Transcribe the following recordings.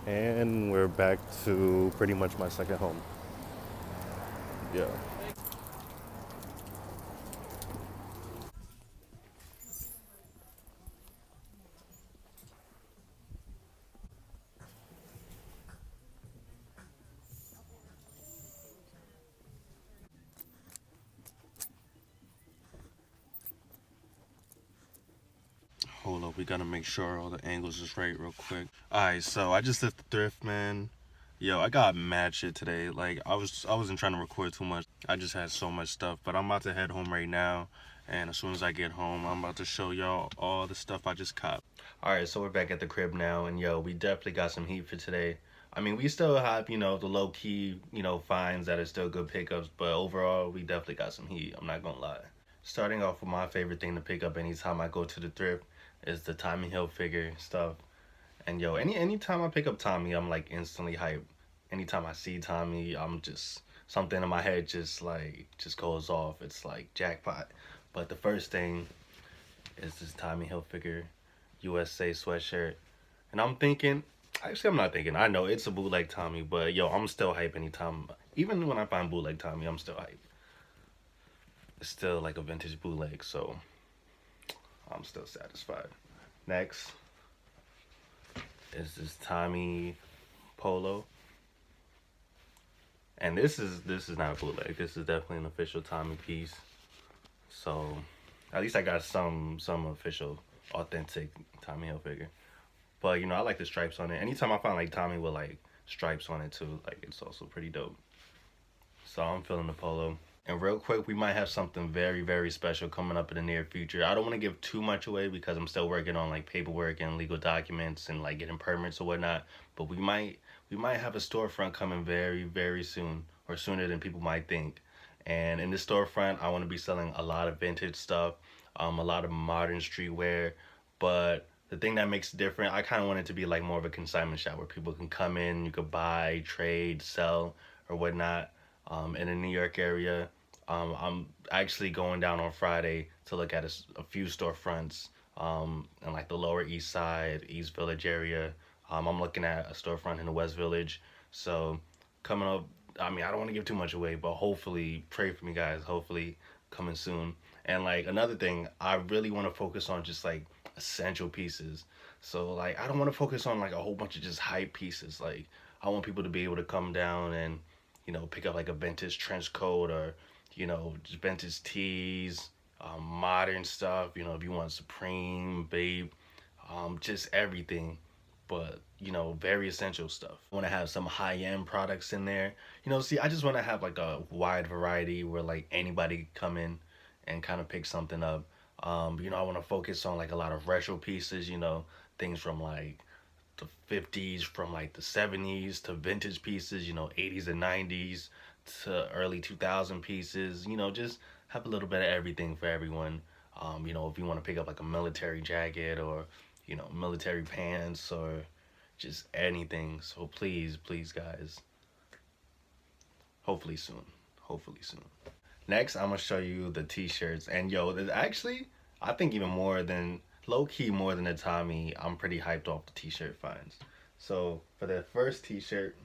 And we're back to pretty much my second home. Yeah. Hold up, we gotta make sure all the angles is right real quick. Alright, so I just left the thrift, man. Yo, I got mad shit today. Like I wasn't trying to record too much. I just had so much stuff. But I'm about to head home right now. And as soon as I get home, I'm about to show y'all all the stuff I just caught. Alright, so we're back at the crib now, and yo, we definitely got some heat for today. I mean, we still have, the low key, finds that are still good pickups, but overall, we definitely got some heat. I'm not gonna lie. Starting off with my favorite thing to pick up anytime I go to the thrift is the Tommy Hilfiger stuff. And yo, anytime I pick up Tommy, I'm like instantly hyped. Anytime I see Tommy, I'm just something in my head just goes off. It's like jackpot. But the first thing is this Tommy Hilfiger USA sweatshirt. And I'm thinking, actually I'm not thinking, I know it's a bootleg Tommy, but yo, I'm still hype anytime. Even when I find bootleg Tommy, I'm still hype. It's still like a vintage bootleg, so I'm still satisfied. Next is this Tommy Polo. And this is not a bootleg. This is definitely an official Tommy piece. So at least I got some official authentic Tommy Hilfiger. But I like the stripes on it. Anytime I find like Tommy with like stripes on it too, like it's also pretty dope. So I'm feeling the polo. And real quick, we might have something very, very special coming up in the near future. I don't want to give too much away because I'm still working on like paperwork and legal documents and like getting permits or whatnot. But we might have a storefront coming very, very soon, or sooner than people might think. And in this storefront, I want to be selling a lot of vintage stuff, a lot of modern streetwear. But the thing that makes it different, I kind of want it to be like more of a consignment shop where people can come in, you could buy, trade, sell, or whatnot. In the New York area. I'm actually going down on Friday to look at a few storefronts in like the Lower East Side, East Village area. I'm looking at a storefront in the West Village. So coming up, I mean, I don't want to give too much away, but hopefully, pray for me, guys. Hopefully, coming soon. And like another thing, I really want to focus on just like essential pieces. So like, I don't want to focus on like a whole bunch of just hype pieces. Like, I want people to be able to come down and pick up like a vintage trench coat or, just vintage tees, modern stuff, if you want Supreme, Babe, just everything. But, very essential stuff. I want to have some high-end products in there. See, I just want to have like a wide variety where like anybody can come in and kind of pick something up. I want to focus on like a lot of retro pieces, things from like the 50s, from like the 70s to vintage pieces, 80s and 90s to early 2000 pieces, just have a little bit of everything for everyone. If you want to pick up like a military jacket or, military pants or just anything. So please, please, guys, hopefully soon. Hopefully soon. Next, I'm gonna show you the t-shirts. And yo, there's actually, I think even more than, low key more than the Tommy, I'm pretty hyped off the t-shirt finds. So for the first t-shirt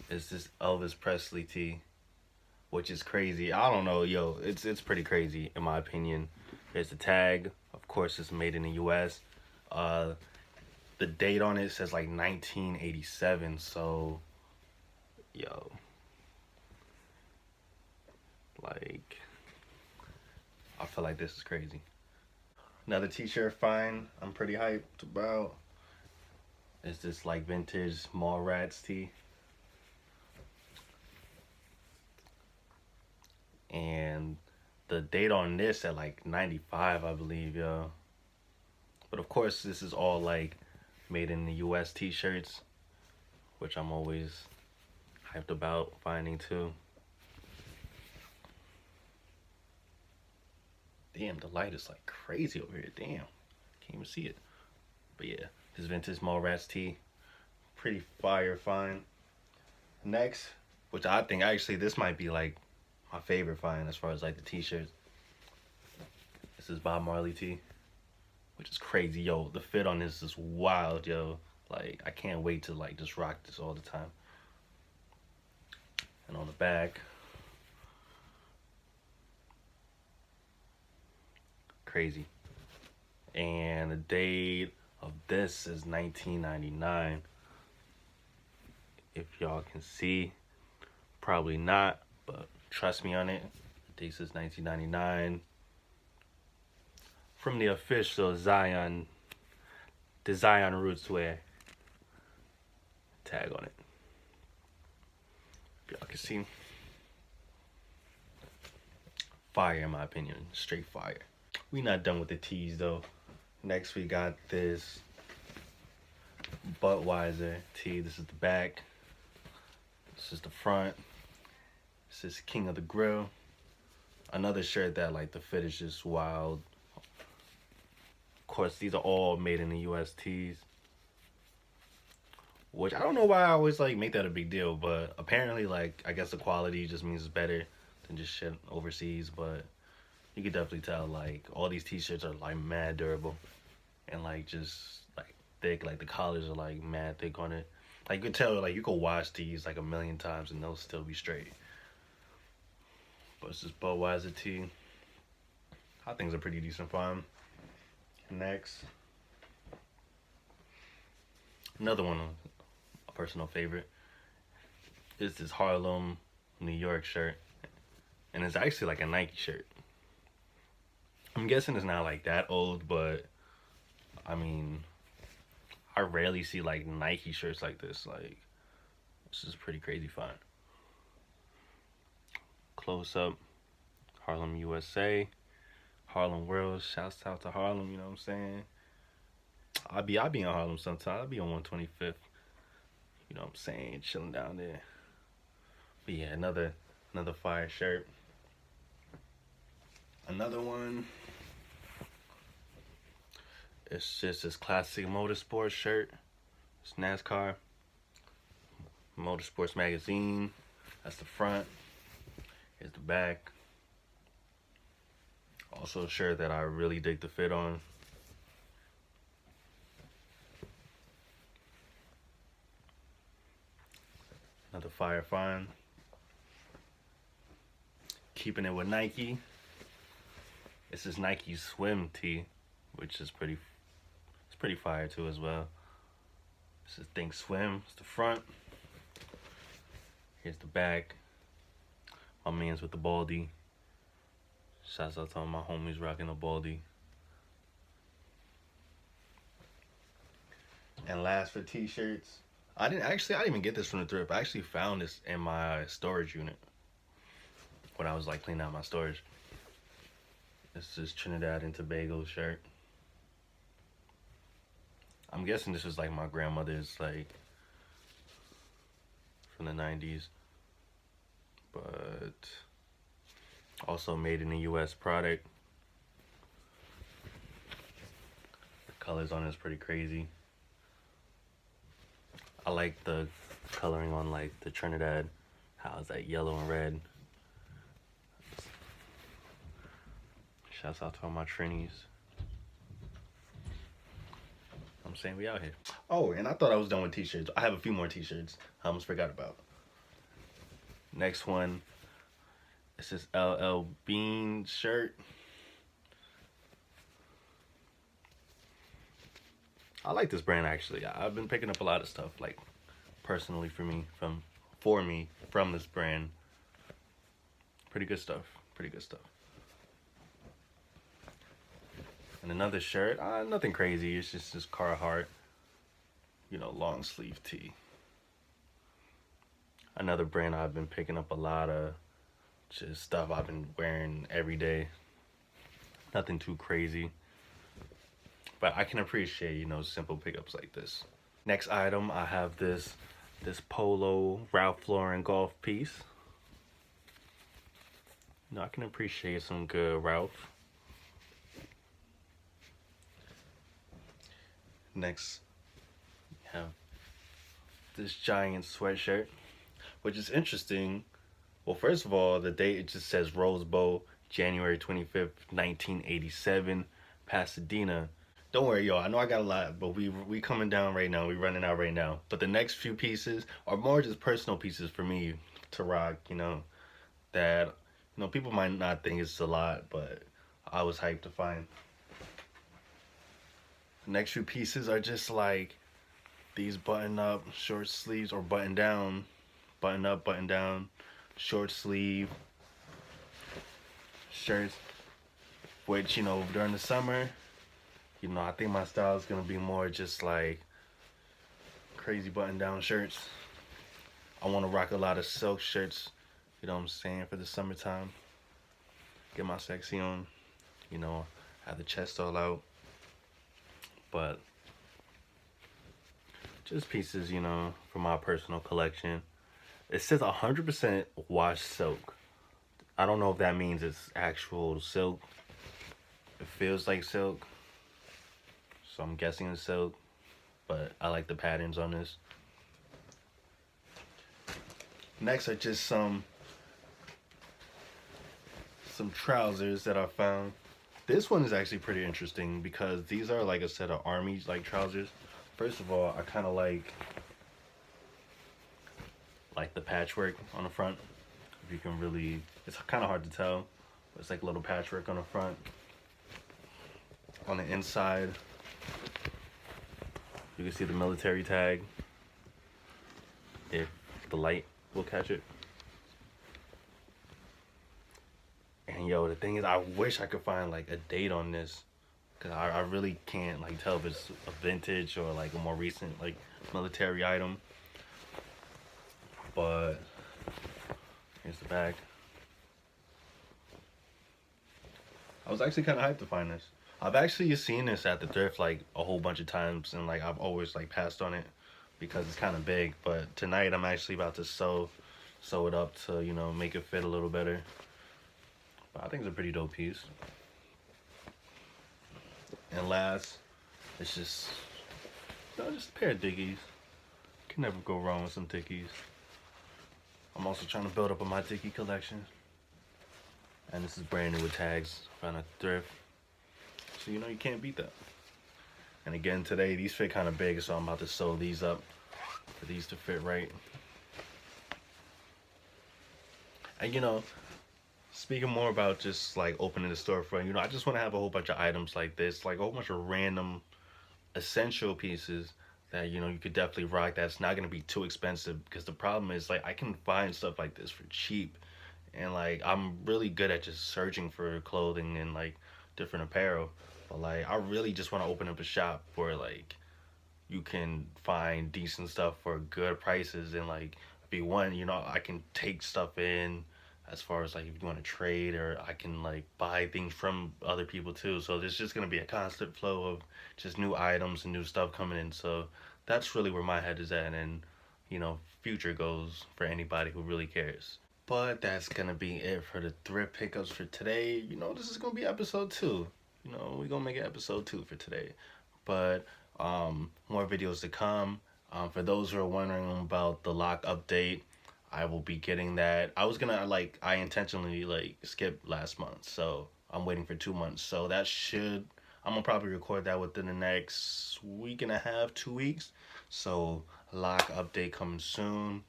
is this Elvis Presley tee, which is crazy. I don't know, yo, it's pretty crazy in my opinion. There's the tag, of course it's made in the US. Uh the date on it says like 1987, so yo, like I feel like this is crazy. Another t-shirt find I'm pretty hyped about is this like vintage Mallrats tee. And the date on this at like 95, I believe, yo. But of course, this is all like made in the US t-shirts, which I'm always hyped about finding too. Damn, the light is like crazy over here. Damn, can't even see it. But yeah, this vintage Mallrats tee, pretty fire find. Next, which I think actually this might be like my favorite find as far as like the t-shirts. This is Bob Marley tee, which is crazy. Yo, the fit on this is wild, yo. Like, I can't wait to like just rock this all the time. And on the back, crazy. And the date of this is 1999. If y'all can see, probably not, but trust me on it. The date is 1999. From the official Zion, the Zion Roots wear tag on it. If y'all can see, fire in my opinion, straight fire. We not done with the tees though. Next we got this Budweiser tee. This is the back. This is the front. This is King of the Grill. Another shirt that like the fit is just wild. Of course, these are all made in the US tees. Which I don't know why I always like make that a big deal, but apparently like I guess the quality just means it's better than just shit overseas. But you can definitely tell like all these t-shirts are like mad durable and like just like thick. Like the collars are like mad thick on it. Like you could tell, like you could wash these like a million times and they'll still be straight. But it's just Budweiser tee. I think it's a pretty decent find. Next, another one, a personal favorite, is this Harlem, New York shirt, and it's actually like a Nike shirt. I'm guessing it's not like that old, but I mean, I rarely see like Nike shirts like this. Like, this is pretty crazy find. Close up, Harlem, USA, Harlem World. Shouts out to Harlem. You know what I'm saying? I'll be in Harlem sometime. I'll be on 125th. You know what I'm saying? Chilling down there. But yeah, another fire shirt. Another one. It's just this classic motorsports shirt. It's NASCAR. Motorsports magazine. That's the front. Here's the back. Also a shirt that I really dig the fit on. Another fire find. Keeping it with Nike. This is Nike swim tee, which is pretty fire too as well. This is Think Swim. It's the front. Here's the back. My man's with the baldy. Shouts out to all my homies rocking the baldy. And last for t-shirts, I didn't even get this from the thrift. I actually found this in my storage unit when I was like cleaning out my storage. This is Trinidad and Tobago shirt. I'm guessing this is like my grandmother's, like from the 90s, but also made in the US product. The colors on it is pretty crazy. I like the coloring on like the Trinidad, how it's like yellow and red. Shouts out to all my Trinis. I'm saying we out here. Oh, and I thought I was done with t-shirts. I have a few more t-shirts I almost forgot about. Next one, it's this LL Bean shirt. I like this brand actually. I've been picking up a lot of stuff like personally from this brand. Pretty good stuff. And another shirt, nothing crazy. It's just this Carhartt, you know, long sleeve tee. Another brand I've been picking up a lot of, just stuff I've been wearing every day. Nothing too crazy, but I can appreciate, you know, simple pickups like this. Next item, I have this Polo Ralph Lauren golf piece. You know, I can appreciate some good Ralph. Next, we have this giant sweatshirt, which is interesting. Well, first of all, the date, it just says Rose Bowl, January 25th, 1987, Pasadena. Don't worry, yo. I know I got a lot, but we coming down right now. We running out right now. But the next few pieces are more just personal pieces for me to rock. That people might not think it's a lot, but I was hyped to find. The next few pieces are just like these button up short sleeves or button down, button up, button down, short sleeve shirts. Which during the summer, I think my style is gonna be more just like crazy button down shirts. I want to rock a lot of silk shirts, you know what I'm saying, for the summertime. Get my sexy on, have the chest all out. But just pieces, from my personal collection. It says 100% washed silk. I don't know if that means it's actual silk. It feels like silk, so I'm guessing it's silk. But I like the patterns on this. Next are just some trousers that I found. This one is actually pretty interesting because these are like a set of army like trousers. First of all, I kind of like the patchwork on the front. If you can really, it's kind of hard to tell, but it's like a little patchwork on the front. On the inside, you can see the military tag, if the light will catch it. And yo, the thing is, I wish I could find like a date on this, because I really can't like tell if it's a vintage or like a more recent like military item. But here's the bag. I was actually kind of hyped to find this. I've actually seen this at the thrift like a whole bunch of times, and like I've always like passed on it because it's kind of big. But tonight I'm actually about to sew it up to make it fit a little better. But I think it's a pretty dope piece. And last, it's just just a pair of Dickies. Can never go wrong with some Dickies. I'm also trying to build up on my Dickie collection. And this is brand new with tags, found at thrift. So you can't beat that. And again today, these fit kind of big, so I'm about to sew these up for these to fit right. And speaking more about just like opening the storefront, I just want to have a whole bunch of items like this, like a whole bunch of random essential pieces that you could definitely rock. That's not gonna be too expensive, because the problem is like I can find stuff like this for cheap, and like I'm really good at just searching for clothing and like different apparel. But like I really just want to open up a shop where like you can find decent stuff for good prices, and like if you want, I can take stuff in as far as like if you want to trade, or I can like buy things from other people too. So there's just gonna be a constant flow of just new items and new stuff coming in. So that's really where my head is at, and future goals for anybody who really cares. But that's gonna be it for the thrift pickups for today. This is gonna be episode 2. We're gonna make it episode 2 for today. But more videos to come. For those who are wondering about the lock update, I will be getting that. I intentionally skip last month, so I'm waiting for 2 months. So I'm gonna probably record that within the next week and a half, 2 weeks. So lock update coming soon.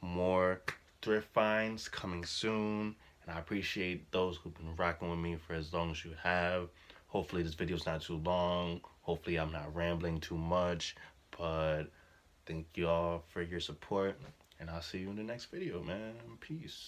More thrift finds coming soon. And I appreciate those who've been rocking with me for as long as you have. Hopefully this video's not too long. Hopefully I'm not rambling too much. But thank you all for your support. And I'll see you in the next video, man. Peace.